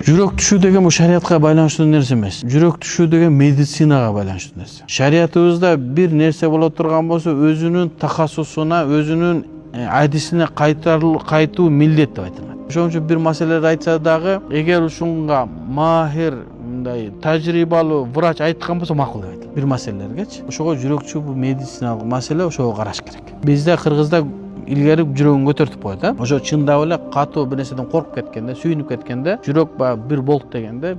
Жүрөк түшүү деген bu шариатка байланыштуу нерсе эмес. Жүрөк түшүү деген медицинага байланыштуу нерсе. Шариатыбызда бир нерсе боло турган болсо, өзүнүн тахассусуна, өзүнүн адисине кайтуу милдет деп айтылат. Ошон үчүн бир маселелерди айтса дагы, эгер ушунга махир, мындай тажрыйбалуу врач айткан болсо макул деп айтылат. Бир маселелергечи. Ошого жүрөкчү бул медициналык маселе, ошого караш керек. Бизде Кыргызда илгери жүрөгүн көтөртүп коет, ошо чындап эле катуу бир нерседен коркуп кеткенде, сүйүнүп кеткенде, жүрөк бир болт дегенде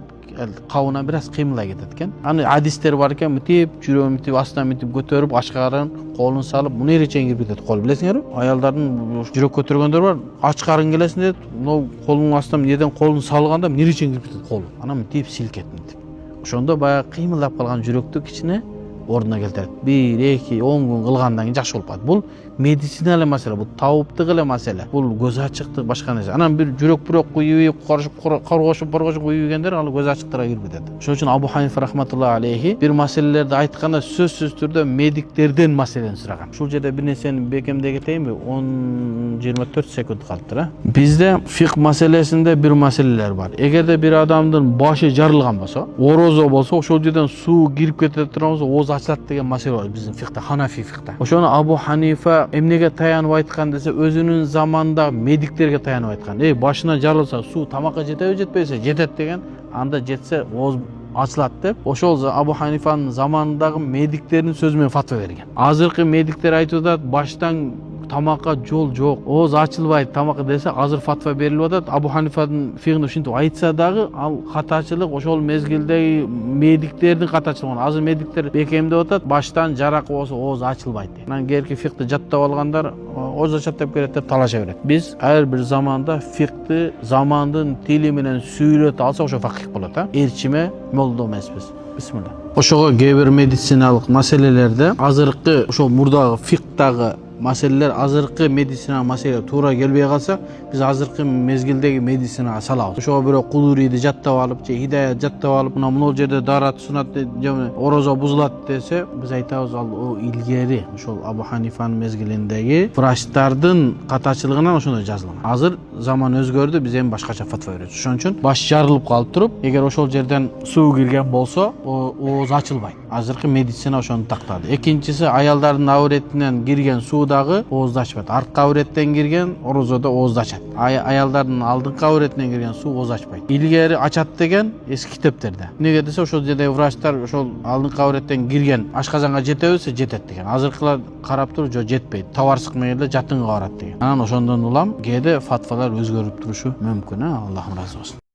кабынан бир аз кыймылдай кетет экен. Аны адистер бар экен, мынтип жүрөгүн мынтип астынан мынтип көтөрүп, ачкарын колун салып, муну эре чейин кирип кетет кол, билесиңерби? Аялдардын жүрөк көтөргөндөр бар, ачкарын келесин дейт, могу колунун астынан жерден колун салганда эре чейин кирип кетет колу. Анан мынтип силкет мынтип. Ошондо баягы кыймылдап калган жүрөктү кичине ордуна келтирет. 1-2-10 күн кылгандан кийин жакшы болуп калат. Бул медициналык маселе, бул табыптык эле маселе. Бул көз ачыктык башка нерсе. Анан бир жүрөк куюп, коргошуп куюгендер ал көз ачыктыкка кирип кетет. Ошон үчүн Абу Ханифа рахматуллахи алейхи бир маселелерди айтканда сөзсүз түрдө медиктерден маселени сураган. Ушул жерде бир нерсени бекемдей кетейинби? 10-24 секунд калыптыр, Бизде фик маселесинде бир маселелер бар. Эгерде бир адамдын башы жарылган болсо, орозо болсо, ошол жерден суу кирип кетет турган болсо, ооз ачылат деген маселе бар биздин фикта, Ханафи фикта. Ошону Абу Ханифа эмнеге таянып айткан десе, өзүнүн заманында медиктерге таянып айткан. Башына жарылса, суу тамакка жетеби, жетпесе, жетет деген, анда жетсе ооз ачылат деп. Ошол Абу Ханифанын заманындагы медиктердин сөзү менен фатва берген. Азыркы медиктер айтууда баштан тамакка жол жок, ооз ачылбайт тамакка десе, азыр фатва берилип атат. Абу Ханифанын фигин ушинтип айтса дагы, ал катачылык ошол мезгилдеги медиктердин катачылыгы. Азыр медиктер бекемдеп атат, баштан жарак болсо ооз ачылбайт дейт. Анан кээки фикти жаттап алгандар ооз ачат деп берет деп талаша берет. Биз ар бир заманда фикти замандын тили менен сүйлөтө алса, ошо факих болот, Элчиме, молдо эмеспиз. Бисмилла. Ошого кээ бир медициналык маселелерде азыркы ошол мурдагы фиктагы маселелер азыркы медицина маселе туура келбей калса, биз азыркы мезгилдеги медицинага салабыз. Ошого бирок кулурийди жаттап алып, же хидаят жаттап алып, мына могул жерде дарат сунат, же орозо бузулат десе, биз айтабыз, ал илгери ошол Абу Ханифанын мезгилиндеги врачтардын катачылыгынан ошондой жазылган. Азыр заман өзгөрдү, биз эми башкача фатва беребиз. Ошон үчүн баш жарылып калып туруп, эгер ошол жерден суу кирген болсо, ооз ачылбайт. Азыркы медицина ошону тактады. Экинчиси, аялдардын абретинен кирген суу дагы оозду ачпайт. Артка абреттен кирген орозодо оозду ачат. Аялдардын алдыңкы абретинен кирген суу ооз ачпайт. Илгери ачат деген эски китептерде. Эмнеге десе, ошол жердеги врачтар ошол алдыңкы абреттен кирген ашказанга жетебисе, жетет деген. Азыркылар карап туруп, жок жетпейт. Табарсык менен эле жатынга барат деген. Анан ошондон улам кээде фатвалар өзгөрүп турушу мүмкүн, Аллахым ыраазы болсун.